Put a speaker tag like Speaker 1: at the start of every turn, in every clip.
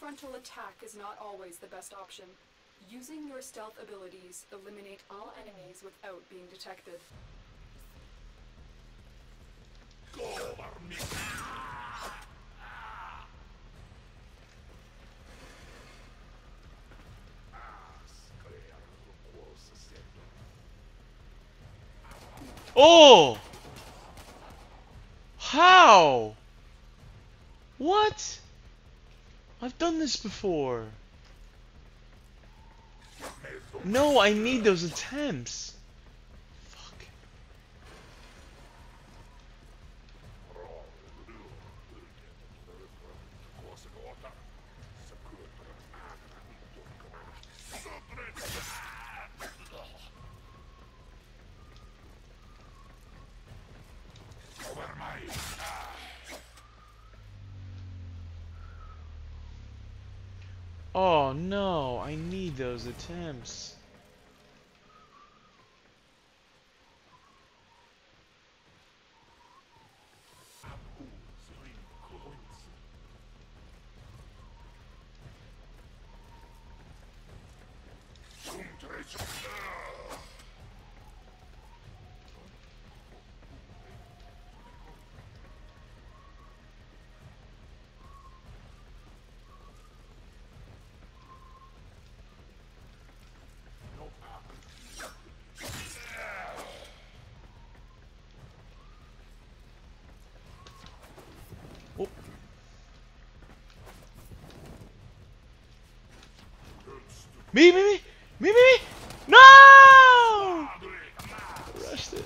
Speaker 1: frontal attack is not always the best option. Using your stealth abilities eliminate all enemies without being detected.
Speaker 2: Oh! How? What? I've done this before. No, I need those attempts. Fuck. Oh no, I need those attempts. Oh. Me! No! Rushed it.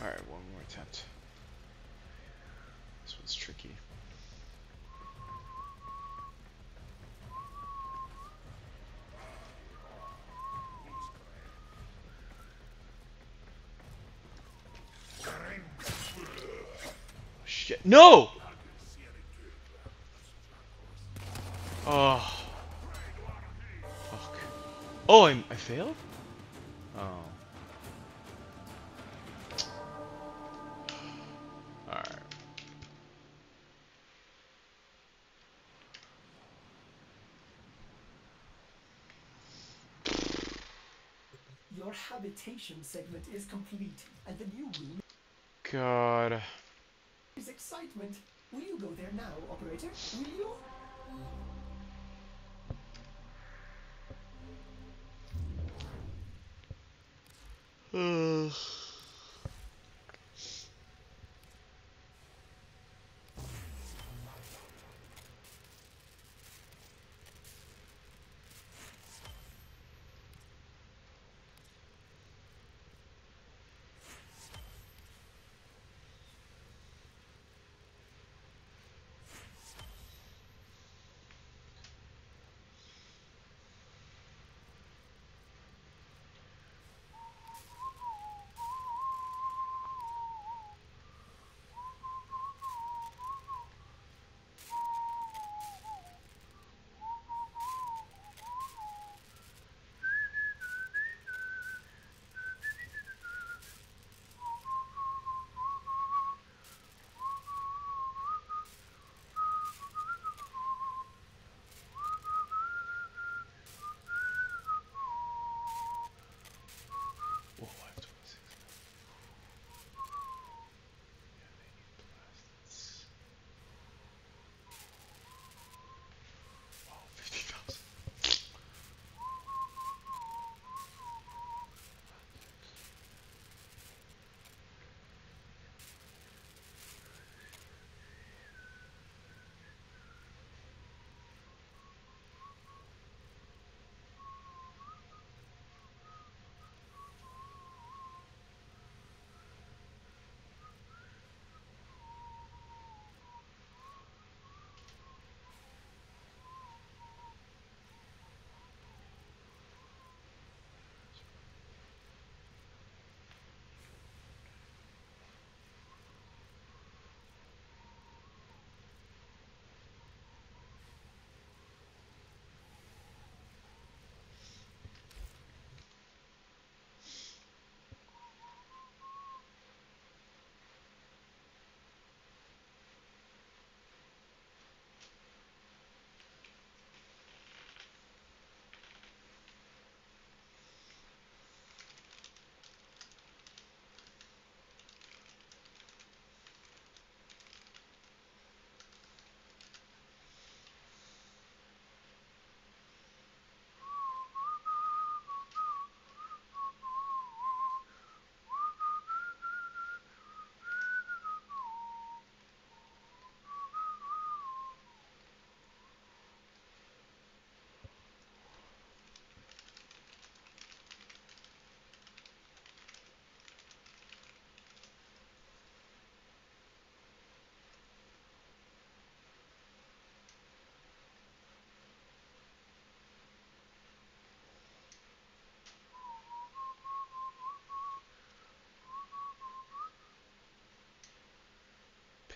Speaker 2: Alright, one more attempt. This one's tricky. Shit. No! Oh. Fuck. Oh, I failed? Oh. Alright.
Speaker 3: Your habitation segment is complete, and the new room
Speaker 2: God.
Speaker 3: is excitement. Will you go there now, operator? Will you?
Speaker 2: Ugh.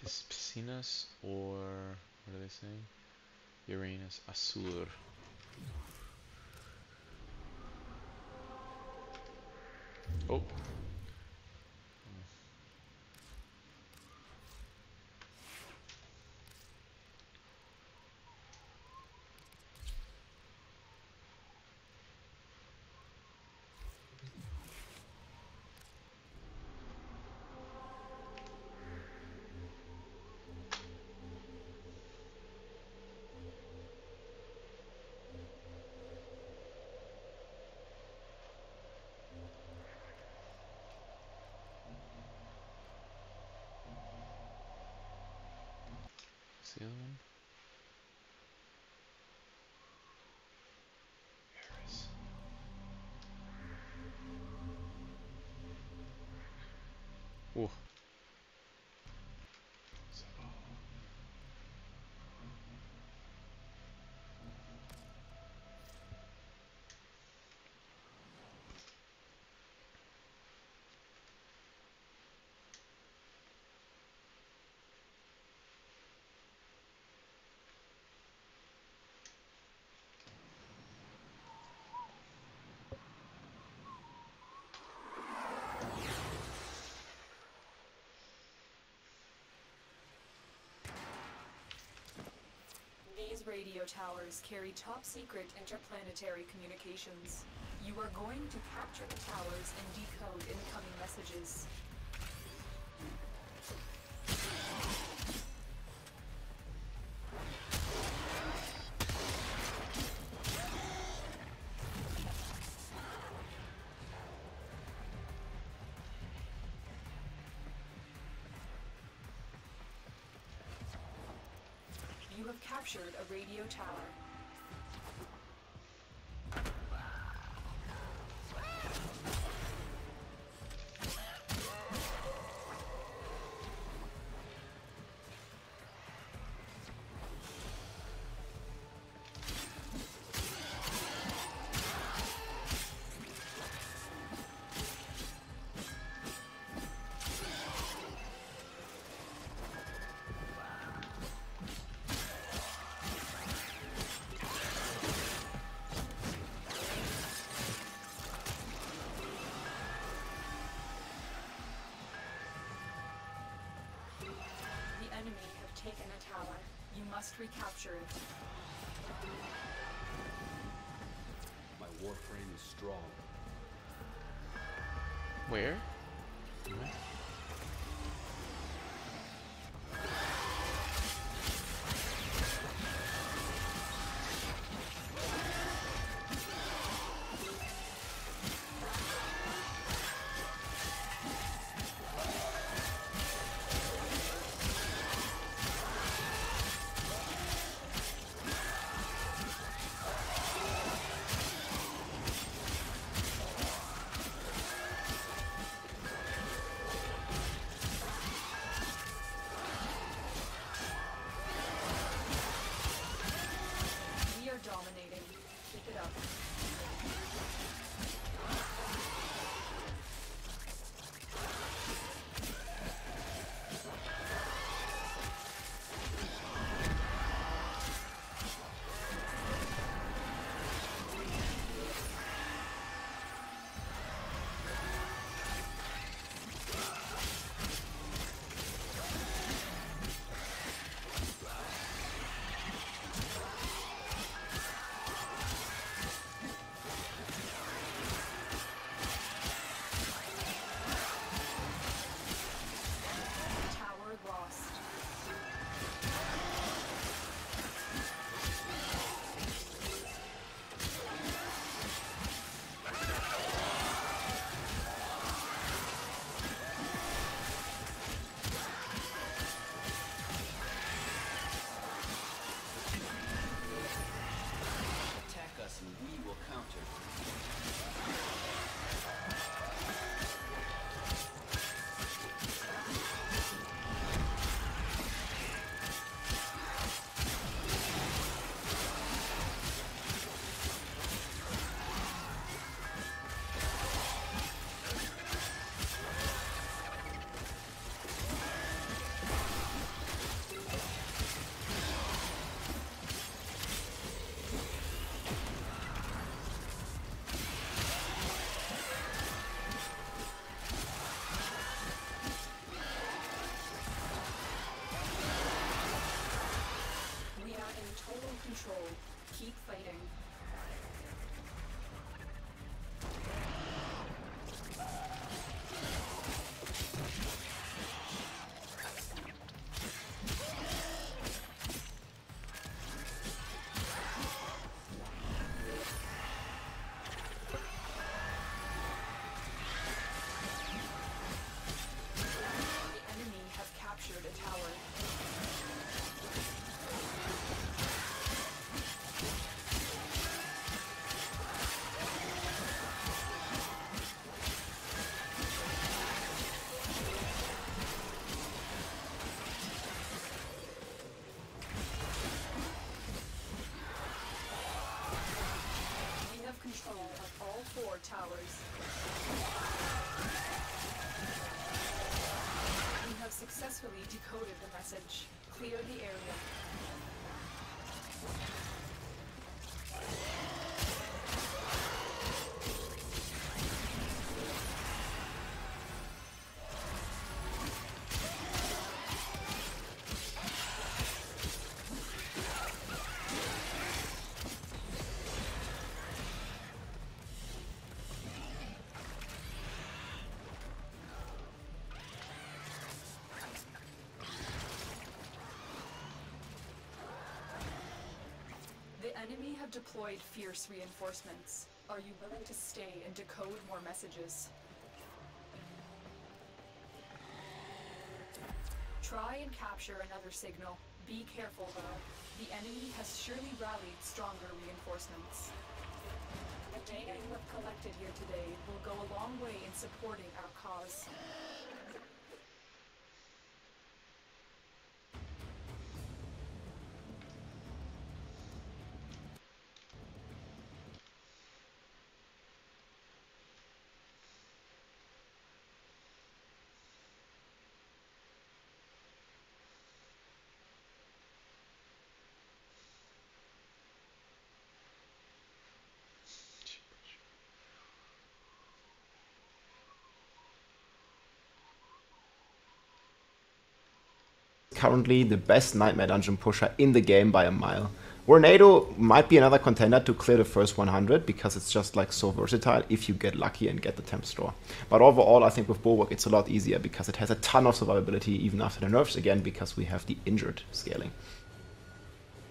Speaker 2: Piscinas or what are they saying? Uranus Azur. Oh. See the other one? Eris. Ooh.
Speaker 1: These radio towers carry top-secret interplanetary communications. You are going to capture the towers and decode incoming messages. You have captured a radio tower. Taken a tower. You must recapture it.
Speaker 4: My warframe is strong.
Speaker 2: Where?
Speaker 1: control. Keep fighting. Control of all 4 towers. You have successfully decoded the message. Clear the area. The enemy have deployed fierce reinforcements. Are you willing to stay and decode more messages? Try and capture another signal. Be careful though. The enemy has surely rallied stronger reinforcements. The data you have collected here today will go a long way in supporting our cause.
Speaker 5: Currently the best Nightmare Dungeon pusher in the game by a mile. Vornado might be another contender to clear the first 100 because it's just like so versatile if you get lucky and get the temp store. But overall I think with Bulwark it's a lot easier because it has a ton of survivability even after the nerfs again because we have the injured scaling.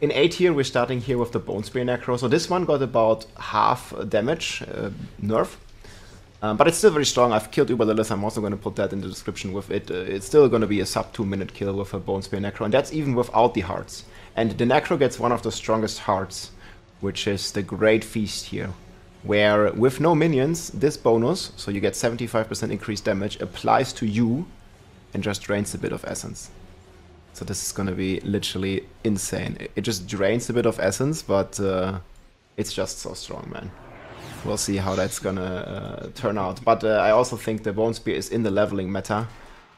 Speaker 5: In A tier we're starting here with the Bone Spear Necro, so this one got about half damage nerf. But it's still very strong. I've killed Uber Lilith. I'm also going to put that in the description with it. It's still going to be a sub 2-minute kill with a Bone Spear Necro, and that's even without the hearts. And the Necro gets one of the strongest hearts, which is the Great Feast here, where with no minions, this bonus, so you get 75% increased damage, applies to you and just drains a bit of essence. So this is going to be literally insane. It just drains a bit of essence, but it's just so strong, man. We'll see how that's gonna turn out. But I also think the Bone Spear is in the leveling meta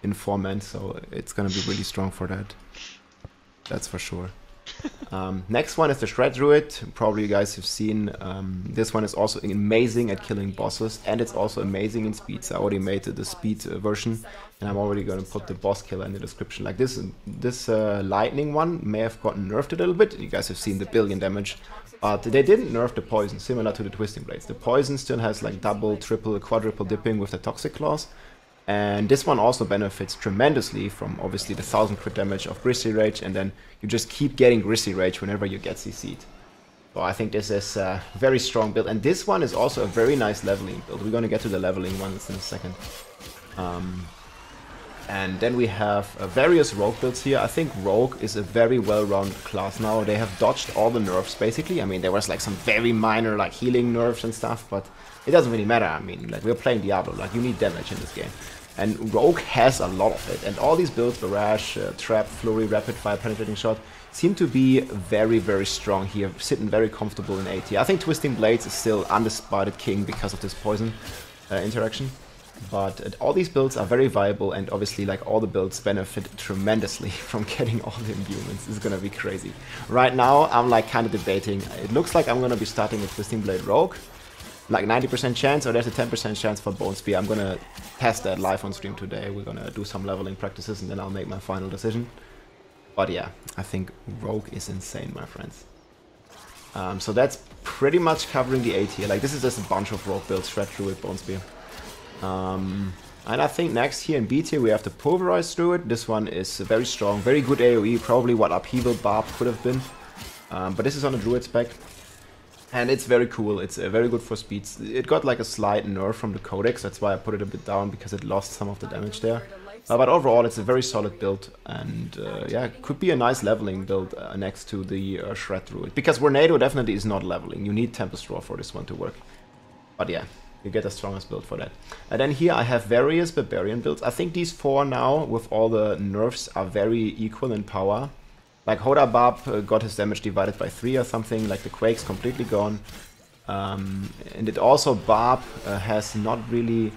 Speaker 5: in 4-man, so it's gonna be really strong for that. That's for sure. Next one is the Shred Druid. Probably you guys have seen. This one is also amazing at killing bosses, and it's also amazing in speeds. I already made the speed version, and I'm already gonna put the boss killer in the description. Like this lightning one may have gotten nerfed a little bit. You guys have seen the billion damage. But they didn't nerf the poison, similar to the Twisting Blades. The poison still has like double, triple, quadruple dipping with the Toxic Claws. And this one also benefits tremendously from obviously the 1000 crit damage of Grisly Rage, and then you just keep getting Grisly Rage whenever you get CC'd. So I think this is a very strong build. And this one is also a very nice leveling build. We're going to get to the leveling ones in a second. And then we have various rogue builds here. I think rogue is a very well-rounded class now. They have dodged all the nerfs basically. I mean, there was like some very minor like healing nerfs and stuff, but it doesn't really matter. I mean, like we're playing Diablo, like you need damage in this game. And rogue has a lot of it. And all these builds, Barrage, Trap, Flurry, Rapid Fire, Penetrating Shot, seem to be very, very strong here, sitting very comfortable in AT. I think Twisting Blades is still undisputed king because of this poison interaction. But all these builds are very viable, and obviously like all the builds benefit tremendously from getting all the imbuements. This is gonna be crazy. Right now I'm like kind of debating. It looks like I'm gonna be starting a Twisting Blade Rogue, like 90% chance, or there's a 10% chance for Bone Spear. I'm gonna test that live on stream today. We're gonna do some leveling practices and then I'll make my final decision. But yeah, I think Rogue is insane, my friends. So that's pretty much covering the A tier. Like, this is just a bunch of rogue builds, Shred Druid, Bone Spear. And I think next here in B tier we have the Pulverized Druid. This one is very strong, very good AoE, probably what Upheaval Barb could have been. But this is on a Druid spec. And it's very cool, it's very good for speeds. It got like a slight nerf from the Codex, that's why I put it a bit down, because it lost some of the damage there. But overall it's a very solid build, and yeah, could be a nice leveling build next to the Shred Druid. Because Vornado definitely is not leveling, you need Tempest Roar for this one to work. But yeah, you get the strongest build for that. And then here I have various Barbarian builds. I think these 4 now, with all the nerfs, are very equal in power. Like Hoda Barb got his damage divided by 3 or something, like the Quake's completely gone. And it also, Barb has not really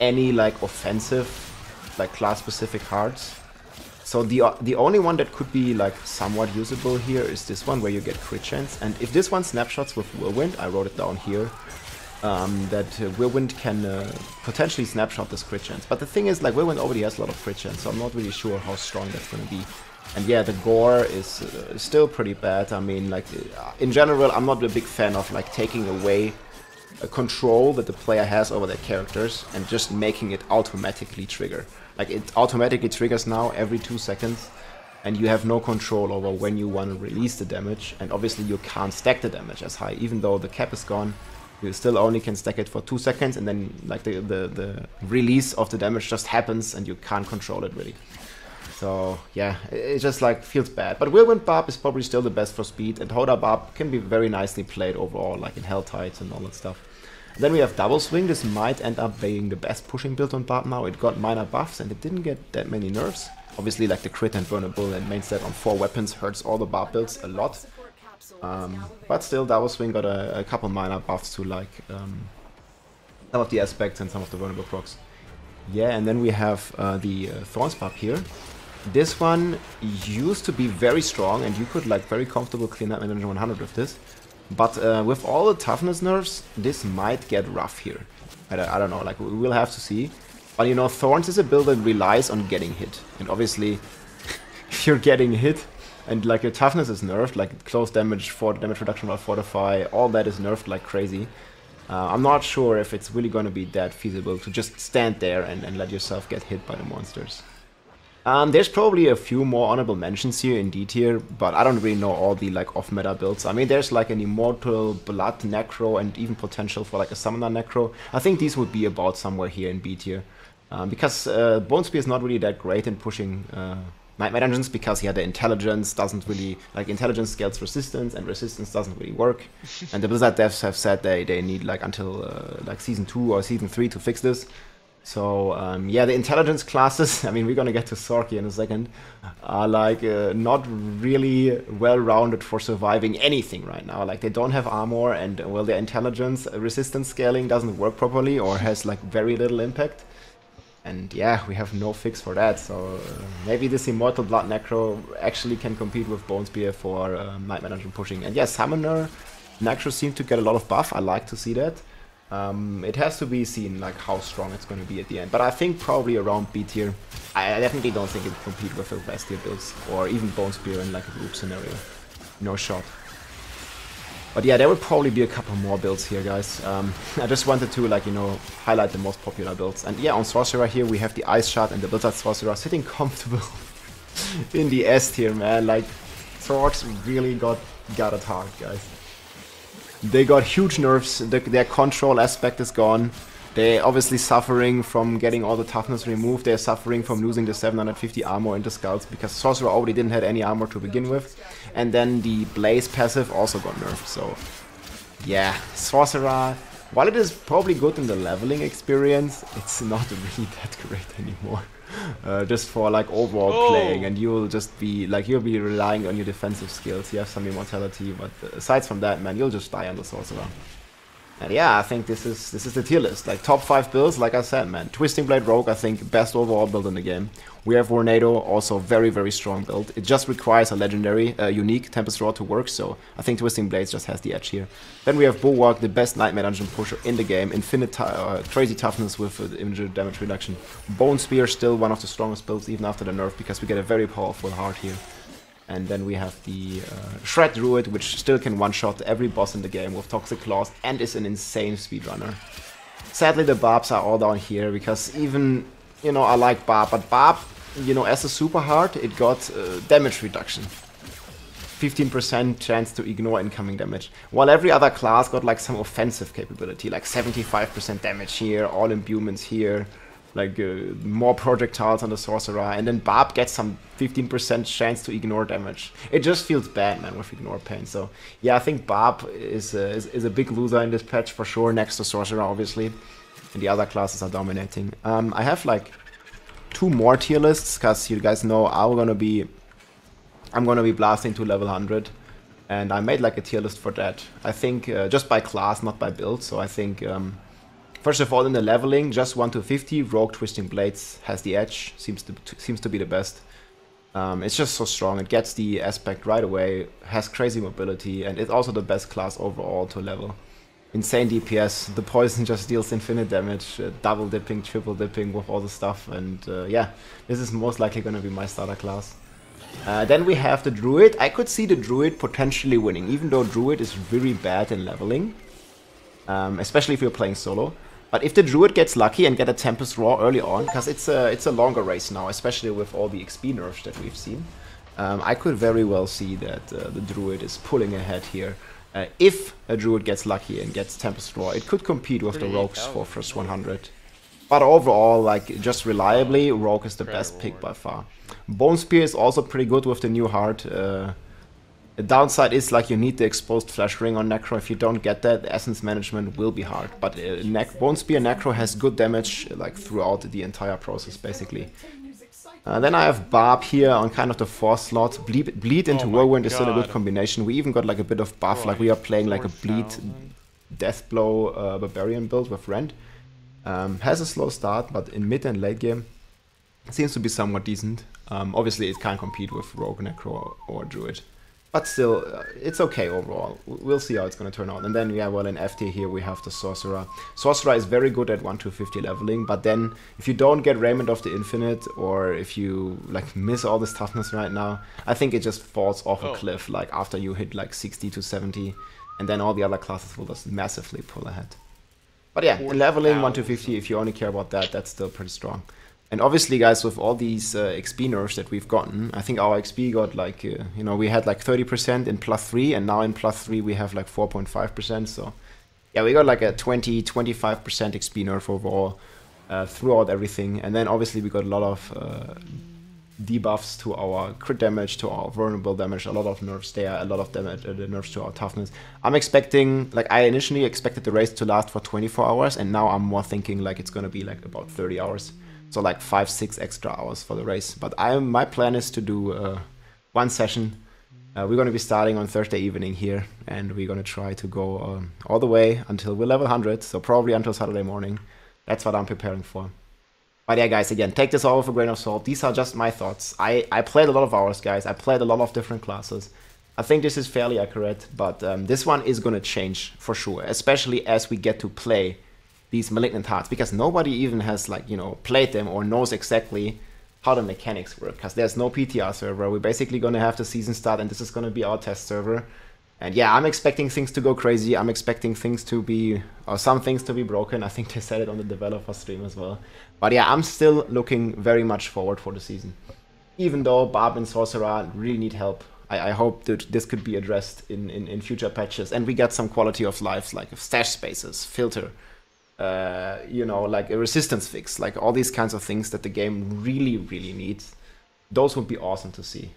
Speaker 5: any like offensive, like class-specific hearts. So the only one that could be like somewhat usable here is this one, where you get crit chance. And if this one snapshots with Whirlwind, I wrote it down here, that Whirlwind can potentially snapshot this crit chance. But the thing is, like, Whirlwind already has a lot of crit chance, so I'm not really sure how strong that's gonna be. And yeah, the gore is still pretty bad. I mean, like, in general, I'm not a big fan of like taking away a control that the player has over their characters and just making it automatically trigger. Like, it automatically triggers now every 2 seconds, and you have no control over when you want to release the damage. And obviously you can't stack the damage as high, even though the cap is gone. You still only can stack it for 2 seconds, and then like the release of the damage just happens and you can't control it really. So yeah, it just like feels bad. But Whirlwind Barb is probably still the best for speed, and Hoda Barb can be very nicely played overall, like in Hell Tides and all that stuff. And then we have Double Swing. This might end up being the best pushing build on Barb now. It got minor buffs and it didn't get that many nerfs. Obviously, like the crit and vulnerable and main stat on 4 weapons hurts all the Barb builds a lot. But still, Double Swing got a couple minor buffs to like some of the aspects and some of the vulnerable procs. Yeah, and then we have the Thorns Barb here. This one used to be very strong, and you could like very comfortable clean up Nightmare 100 with this. But with all the toughness nerfs, this might get rough here. I don't know, like, we'll have to see. But you know, Thorns is a build that relies on getting hit. And obviously, if you're getting hit, and like your toughness is nerfed, like close damage, damage reduction while fortify, all that is nerfed like crazy. I'm not sure if it's really going to be that feasible to just stand there and let yourself get hit by the monsters. There's probably a few more honorable mentions here in D tier, but I don't really know all the like off-meta builds. I mean, there's like an Immortal Blood Necro and even potential for like a Summoner Necro. I think these would be about somewhere here in B tier. Because Bone Spear is not really that great in pushing Nightmare Dungeons, because the intelligence doesn't really, like, intelligence scales resistance, and resistance doesn't really work. And the Blizzard devs have said they need like until like Season 2 or Season 3 to fix this. So yeah, the intelligence classes, I mean, we're gonna get to Sorky in a second, are like not really well-rounded for surviving anything right now. Like, they don't have armor, and well, their intelligence resistance scaling doesn't work properly or has like very little impact. And yeah, we have no fix for that, so maybe this Immortal Blood Necro actually can compete with Bone Spear for Nightmare Dungeon pushing. And yeah, Summoner Necro seem to get a lot of buff, I like to see that. It has to be seen like how strong it's going to be at the end, but I think probably around B tier. I definitely don't think it can compete with the S tier builds, or even Bone Spear in like a group scenario. No shot. But yeah, there will probably be a couple more builds here, guys. I just wanted to, like, you know, highlight the most popular builds. And yeah, on Sorcerer here we have the Ice Shard and the Blizzard Sorcerer sitting comfortable in the S tier, man. Like, Sorcs really got it hard, guys. They got huge nerfs, their control aspect is gone. They're obviously suffering from getting all the toughness removed. They're suffering from losing the 750 armor into Skulls, because Sorcerer already didn't have any armor to begin with. And then the Blaze passive also got nerfed, so yeah, Sorcerer, while it is probably good in the leveling experience, it's not really that great anymore. Just for like overall playing, and you'll just be like, you'll be relying on your defensive skills. You have some immortality, but aside from that, man, you'll just die on the Sorcerer. And yeah, I think this is the tier list. Like, top 5 builds, like I said, man. Twisting Blade Rogue, I think, best overall build in the game. We have Vornado, also very, very strong build. It just requires a legendary, unique Tempest Roar to work, so I think Twisting Blades just has the edge here. Then we have Bulwark, the best Nightmare Dungeon pusher in the game. Infinite, crazy toughness with immediate damage reduction. Bone Spear, still one of the strongest builds even after the nerf, because we get a very powerful heart here. And then we have the Shred Druid, which still can one-shot every boss in the game with Toxic Claws and is an insane speedrunner. Sadly, the Barbs are all down here because even, you know, I like Barb, but Barb, you know, as a super hard, it got damage reduction. 15% chance to ignore incoming damage. While every other class got like some offensive capability, like 75% damage here, all imbuements here, like more projectiles on the Sorcerer, and then Barb gets some 15% chance to ignore damage. It just feels bad, man, with Ignore Pain. So yeah, I think Barb is a big loser in this patch for sure, next to Sorcerer, obviously. And the other classes are dominating. I have like 2 more tier lists, because you guys know I'm gonna be blasting to level 100, and I made like a tier list for that. I think just by class, not by build. So I think first of all, in the leveling, just 1 to 50, Rogue Twisting Blades has the edge. Seems to be the best. It's just so strong. It gets the aspect right away, has crazy mobility, and it's also the best class overall to level. Insane DPS. The poison just deals infinite damage, double dipping, triple dipping with all the stuff, and yeah, this is most likely gonna be my starter class. Then we have the Druid. I could see the Druid potentially winning, even though Druid is very bad in leveling, especially if you're playing solo. But if the Druid gets lucky and get a Tempest Roar early on, because it's a longer race now, especially with all the XP nerfs that we've seen, I could very well see that the Druid is pulling ahead here. If a Druid gets lucky and gets Tempest Roar, it could compete with the Rogues for first 100. But overall, like, just reliably, Rogue is the best pick by far. Bone Spear is also pretty good with the new heart. The downside is, like, you need the exposed flash ring on Necro. If you don't get that, the essence management will be hard. But Bone Spear Necro has good damage, like, throughout the entire process, basically. Then I have Barb here on kind of the 4th slot. Bleed into Whirlwind is still a good combination. We even got, like, a bit of buff. Like, we are playing, like, a Bleed Deathblow Barbarian build with Rend. Has a slow start, but in mid and late game it seems to be somewhat decent. Obviously it can't compete with Rogue, Necro or Druid, but still it's okay overall. We'll see how it's gonna turn out. And then, yeah, well, in F tier here we have the Sorcerer. Sorcerer is very good at 1 to 50 leveling, but then if you don't get Raiment of the Infinite, or if you like miss all this toughness right now, I think it just falls off a cliff, like after you hit like 60 to 70, and then all the other classes will just massively pull ahead. But yeah, in leveling 1 to 50, if you only care about that, that's still pretty strong. And obviously, guys, with all these XP nerfs that we've gotten, I think our XP got like, you know, we had like 30% in +3, and now in +3 we have like 4.5%. So yeah, we got like a 20-25% XP nerf overall throughout everything. And then obviously we got a lot of debuffs to our crit damage, to our vulnerable damage, a lot of nerfs there, a lot of damage, nerfs to our toughness. I'm expecting, like, I initially expected the race to last for 24 hours, and now I'm more thinking like it's gonna be like about 30 hours. So like 5-6 extra hours for the race. But my plan is to do 1 session. We're gonna be starting on Thursday evening here, and we're gonna try to go all the way until we're level 100, so probably until Saturday morning. That's what I'm preparing for. But yeah, guys, again, take this all with a grain of salt. These are just my thoughts. I played a lot of hours, guys. I played a lot of different classes. I think this is fairly accurate, but this one is going to change for sure, especially as we get to play these Malignant Hearts, because nobody even has, like, you know, played them or knows exactly how the mechanics work, because there's no PTR server. We're basically going to have the season start, and this is going to be our test server. And yeah, I'm expecting things to go crazy. I'm expecting things to be, or some things to be broken. I think they said it on the developer stream as well. But yeah, I'm still looking very much forward for the season. Even though Barb and Sorcerer really need help. I hope that this could be addressed in future patches. And we get some quality of life, like stash spaces, filter, you know, like a resistance fix, like all these kinds of things that the game really, really needs. Those would be awesome to see.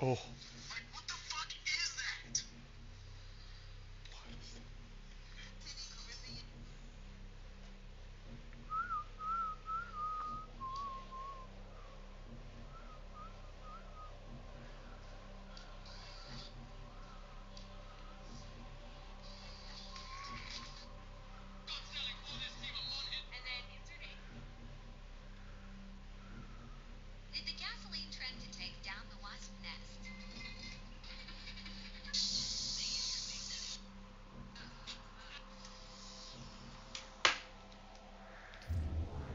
Speaker 2: Oh,